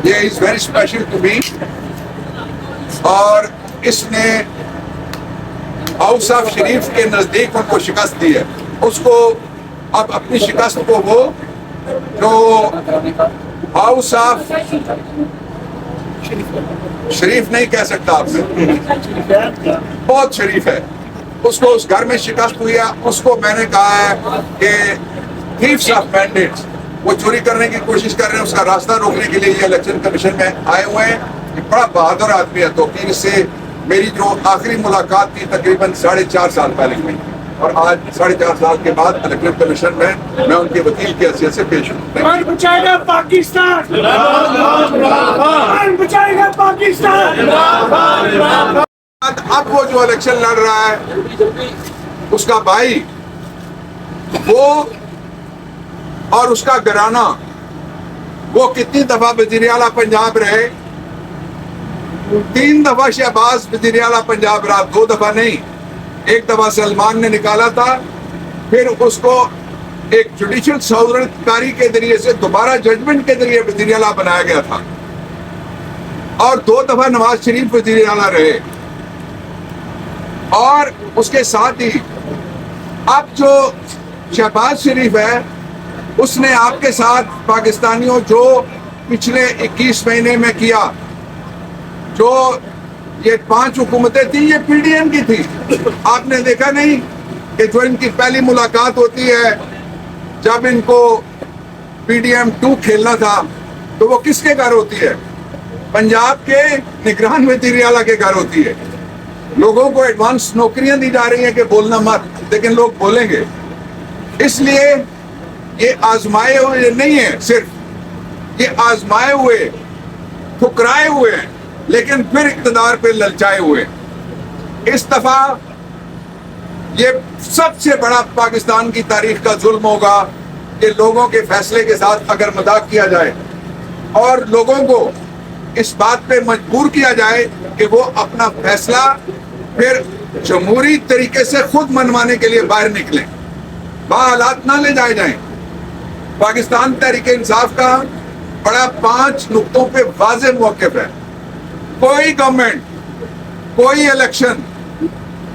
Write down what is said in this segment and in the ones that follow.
یہ is very special to me. اور اس نے ہاؤس آف شریف کے نزدیک ان کو شکست دی ہے. اس کو اب اپنی شکست کو وہ جو ہاؤس آف شریف نہیں کہہ سکتا آپ سے، بہت شریف ہے، اس کو اس گھر میں شکست ہوئی ہے. اس کو میں نے کہا ہے کہ تھیفس آف مینڈیٹس، وہ چوری کرنے کی کوشش کر رہے ہیں، اس کا راستہ روکنے کے لیے یہ الیکشن کمیشن میں آئے ہوئے ہیں. یہ بڑا بہادر آدمی ہے. توقیر سے میری جو آخری ملاقات تھی تقریباً 4.5 سال پہلے ہوئی، اور آج 4.5 سال کے بعد الیکشن کمیشن میں ان کے وکیل کی حیثیت سے پیش ہوں. کون بچائے گا پاکستان؟ کون بچائے گا پاکستان؟ اب وہ جو الیکشن لڑ رہا ہے اس کا بھائی، وہ اور اس کا گھرانہ، وہ کتنی دفعہ وزیر اعلیٰ پنجاب رہے؟ 3 دفعہ شہباز وزیر اعلیٰ پنجاب رہا، 2 دفعہ نہیں. ایک دفعہ سلمان نے نکالا تھا، پھر اس کو ایک جوڈیشل سہولت کاری کے ذریعے سے دوبارہ ججمنٹ کے ذریعے وزیر اعلیٰ بنایا گیا تھا، اور 2 دفعہ نواز شریف وزیر اعلیٰ رہے. اور اس کے ساتھ ہی اب جو شہباز شریف ہے، اس نے آپ کے ساتھ پاکستانیوں جو پچھلے 21 مہینے میں کیا، جو یہ 5 حکومتیں تھیں، یہ پی ڈی ایم کی تھی. آپ نے دیکھا نہیں کہ جو ان کی پہلی ملاقات ہوتی ہے، جب ان کو پی ڈی ایم 2 کھیلنا تھا، تو وہ کس کے گھر ہوتی ہے؟ پنجاب کے نگران وزیر اعلیٰ کے گھر ہوتی ہے. لوگوں کو ایڈوانس نوکریاں دی جا رہی ہیں کہ بولنا مت، لیکن لوگ بولیں گے. اس لیے یہ آزمائے ہوئے نہیں ہیں، صرف یہ آزمائے ہوئے، ٹھکرائے ہوئے ہیں، لیکن پھر اقتدار پہ للچائے ہوئے. اس دفعہ یہ سب سے بڑا پاکستان کی تاریخ کا ظلم ہوگا کہ لوگوں کے فیصلے کے ساتھ اگر مذاق کیا جائے اور لوگوں کو اس بات پہ مجبور کیا جائے کہ وہ اپنا فیصلہ پھر جمہوری طریقے سے خود منوانے کے لیے باہر نکلیں، حالات نہ لے جائے جائیں. پاکستان تحریک انصاف کا بڑا 5 نقطوں پہ واضح موقف ہے. کوئی گورنمنٹ، کوئی الیکشن،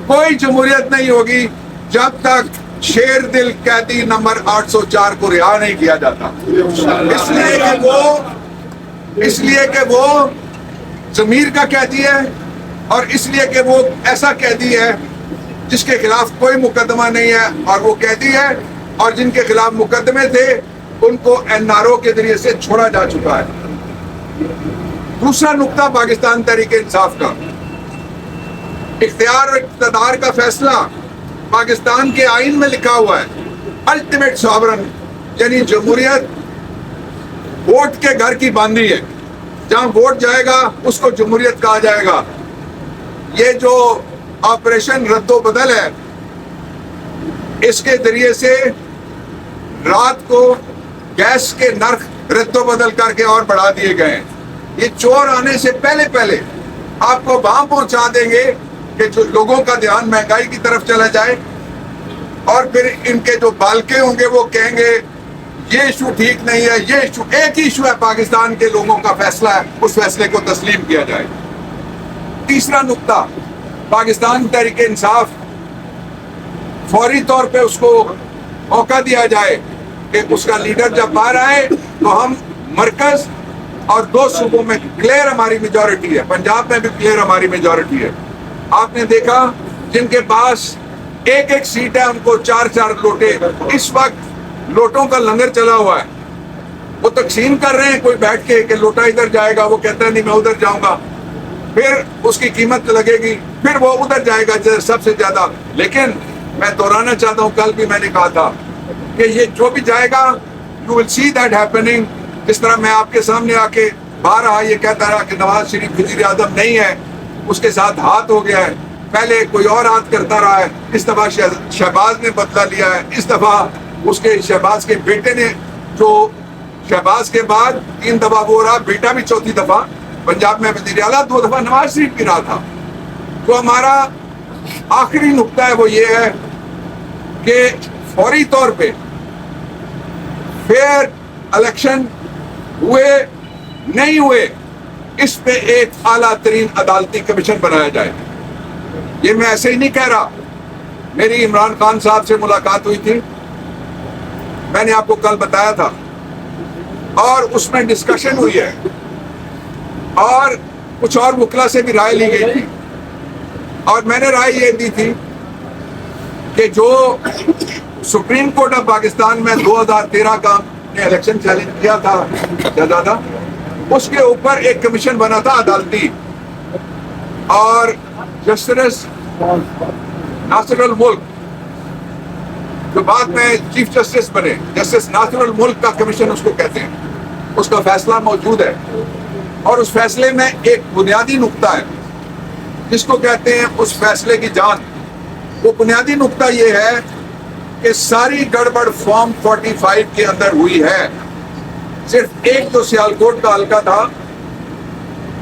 کوئی جمہوریت نہیں ہوگی جب تک شیر دل قیدی نمبر 804 کو رہا نہیں کیا جاتا. اس لیے کہ وہ ضمیر کا قیدی ہے، اور اس لیے کہ وہ ایسا قیدی ہے جس کے خلاف کوئی مقدمہ نہیں ہے، اور وہ قیدی ہے اور جن کے خلاف مقدمے تھے ان کو این آر او کے ذریعے سے چھوڑا جا چکا ہے. دوسرا نقطہ پاکستان تحریک انصاف کا، اختیار اور اقتدار کا فیصلہ پاکستان کے آئین میں لکھا ہوا ہے. الٹیمیٹ ساورن، یعنی جمہوریت ووٹ کے گھر کی باندھی ہے. جہاں ووٹ جائے گا اس کو جمہوریت کہا جائے گا. یہ جو آپریشن رد و بدل ہے، اس کے ذریعے سے رات کو گیس کے نرخ رد و بدل کر کے اور بڑھا دیے گئے ہیں. یہ چور آنے سے پہلے آپ کو وہاں پہنچا دیں گے کہ جو لوگوں کا دھیان مہنگائی کی طرف چلا جائے، اور پھر ان کے جو بالکے ہوں گے وہ کہیں گے یہ ایشو ٹھیک نہیں ہے، یہ ایشو ایک ہی ایشو ہے، پاکستان کے لوگوں کا فیصلہ ہے، اس فیصلے کو تسلیم کیا جائے. تیسرا نقطہ، پاکستان تحریک انصاف فوری طور پہ اس کو موقع دیا جائے کہ اس کا لیڈر جب باہر آئے تو ہم مرکز اور 2 صوبوں میں کلیئر ہماری میجورٹی ہے. پنجاب میں بھی کلیئر ہماری میجورٹی ہے. آپ نے دیکھا جن کے پاس ایک سیٹ ہے ان کو 4 لوٹے. اس وقت لوٹوں کا لنگر چلا ہوا ہے، وہ تقسیم کر رہے ہیں. کوئی بیٹھ کے کہ لوٹا ادھر جائے گا، وہ کہتا ہے نہیں میں ادھر جاؤں گا، پھر اس کی قیمت لگے گی، پھر وہ ادھر جائے گا سب سے زیادہ. لیکن میں دہرانا چاہتا ہوں، کل بھی میں نے کہا تھا کہ یہ جو بھی جائے گا you will see that happening. جس طرح میں آپ کے سامنے آ کے بارہا یہ کہتا رہا کہ نواز شریف وزیر اعظم نہیں ہے، اس کے ساتھ ہاتھ ہو گیا ہے، پہلے کوئی اور ہاتھ کرتا رہا ہے. اس دفعہ شہباز نے بدلہ لیا ہے. اس دفعہ اس کے شہباز کے بیٹے نے، جو شہباز کے بعد 3 دفعہ وہ رہا، بیٹا بھی 4تھی دفعہ پنجاب میں وزیر اعلیٰ، 2 دفعہ نواز شریف بھی رہا تھا. تو ہمارا آخری نقطہ ہے وہ یہ ہے کہ فوری طور پہ فیئر الیکشن ہوئے نہیں ہوئے اس پہ ایک اعلیٰ ترین عدالتی کمیشن بنایا جائے. یہ میں ایسے ہی نہیں کہہ رہا. میری عمران خان صاحب سے ملاقات ہوئی تھی, میں نے آپ کو کل بتایا تھا, اور اس میں ڈسکشن ہوئی ہے اور کچھ اور وکلا سے بھی رائے لی گئی تھی, اور میں نے رائے یہ دی تھی کہ جو سپریم کورٹ آف پاکستان میں 2013 کا نے الیکشن چیلنج کیا تھا جزادہ, اس کے اوپر ایک کمیشن بنا تھا عدالتی, اور جسٹس ناصر الملک جو بعد میں چیف جسٹس بنے, جسٹس ناصر الملک کا کمیشن اس کو کہتے ہیں, اس کا فیصلہ موجود ہے. اور اس فیصلے میں ایک بنیادی نقطہ ہے جس کو کہتے ہیں اس فیصلے کی جان. وہ بنیادی نقطہ یہ ہے کہ ساری گڑبڑ فارم 45 کے اندر ہوئی ہے. صرف ایک جو سیالکوٹ کا حلقہ تھا,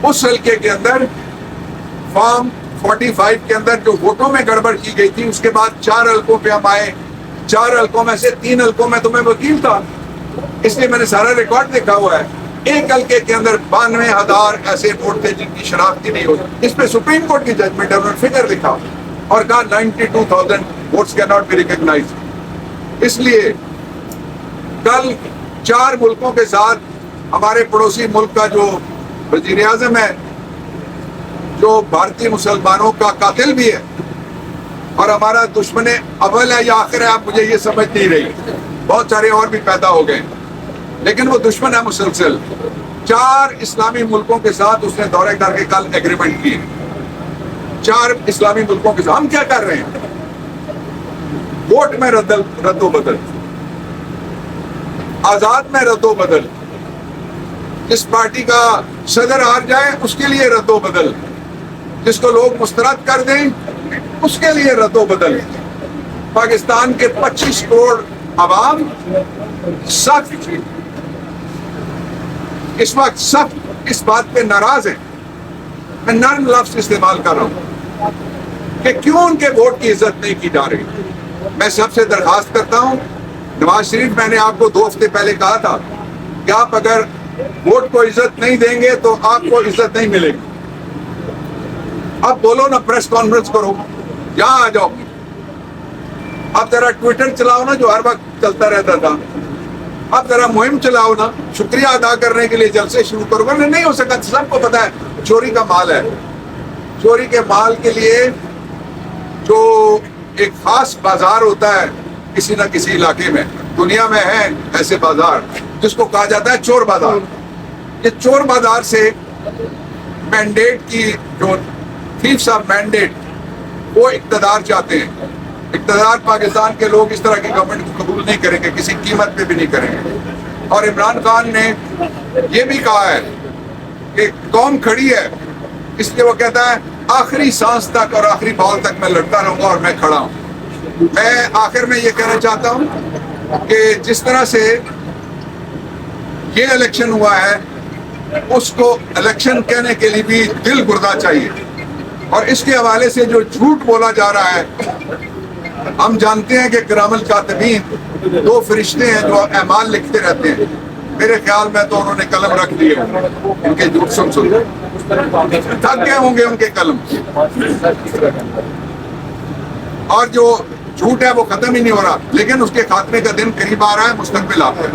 اس حلقے کے اندر فارم 45 کے اندر جو ووٹوں میں گڑبڑ کی گئی تھی, اس کے بعد 4 حلقوں پہ ہم آئے. 4 حلقوں میں سے 3 حلقوں میں تو میں وکیل تھا, اس لیے میں نے سارا ریکارڈ دیکھا ہوا ہے. ایک حلقے کے اندر 92,000 ایسے ووٹ تھے جن کی شناخت ہی نہیں ہوتی. اس پہ سپریم کورٹ کی ججمنٹ ہے, انہوں نے فگر لکھا اور کہا 92,000 votes cannot be recognised. اس لیے کل 4 ملکوں کے ساتھ ہمارے پڑوسی ملک کا جو وزیر اعظم ہے, جو بھارتی مسلمانوں کا قاتل بھی ہے اور ہمارا دشمن اول ہے یا آخر ہے, آپ مجھے یہ سمجھ نہیں رہی, بہت سارے اور بھی پیدا ہو گئے, لیکن وہ دشمن ہے مسلسل. 4 اسلامی ملکوں کے ساتھ اس نے دورے کر کے کل ایگریمنٹ کیے. 4 اسلامی ملکوں کے ساتھ ہم کیا کر رہے ہیں؟ ووٹ میں رد و بدل, آزاد میں رد و بدل, جس پارٹی کا صدر ہار جائے اس کے لیے رد و بدل, جس کو لوگ مسترد کر دیں اس کے لیے رد و بدل. پاکستان کے 25 کروڑ عوام سخت اس وقت سخت اس بات پہ ناراض ہیں. میں نرم لفظ استعمال کر رہا ہوں کہ کیوں ان کے ووٹ کی عزت نہیں کی جا رہی. میں سب سے درخواست کرتا ہوں, نواز شریف, میں نے آپ کو 2 ہفتے پہلے کہا تھا کہ آپ اگر ووٹ کو عزت نہیں دیں گے تو آپ کو عزت نہیں ملے گی. اب بولو نا, پریس کانفرنس کرو, یہاں آ جاؤ. اب ذرا ٹویٹر چلاؤ نا, جو ہر وقت چلتا رہتا تھا. اب ذرا مہم چلاؤ نا, شکریہ ادا کرنے کے لیے جلسے شروع کرو. نہیں ہو سکا, سب کو پتا ہے چوری کا مال ہے. چوری کے مال کے لیے جو ایک خاص بازار ہوتا ہے کسی نہ کسی علاقے میں, دنیا میں ہے ایسے بازار جس کو کہا جاتا ہے چور بازار. یہ چور بازار سے مینڈیٹ کی جو تھیفس آف مینڈیٹ, وہ اقتدار چاہتے ہیں. اقتدار پاکستان کے لوگ اس طرح کی گورنمنٹ کو قبول نہیں کریں گے, کسی قیمت پہ بھی نہیں کریں گے. اور عمران خان نے یہ بھی کہا ہے کہ قوم کھڑی ہے, اس لیے وہ کہتا ہے آخری سانس تک اور آخری بال تک میں لڑتا رہوں گا اور میں کھڑا ہوں. میں آخر میں یہ کہنا چاہتا ہوں کہ جس طرح سے یہ الیکشن ہوا ہے, اس کو الیکشن کہنے کے لیے بھی دل گردہ چاہیے. اور اس کے حوالے سے جو جھوٹ بولا جا رہا ہے, ہم جانتے ہیں کہ کرام الکاتبین 2 فرشتے ہیں جو اعمال لکھتے رہتے ہیں. میرے خیال میں تو انہوں نے قلم رکھ دیے ان کے جھوٹ سن تھک گئے ہوں گے ان کے قلم. اور جو جھوٹ ہے وہ ختم ہی نہیں ہو رہا, لیکن اس کے خاتمے کا دن قریب آ رہا ہے, مستقبل آپ ہے.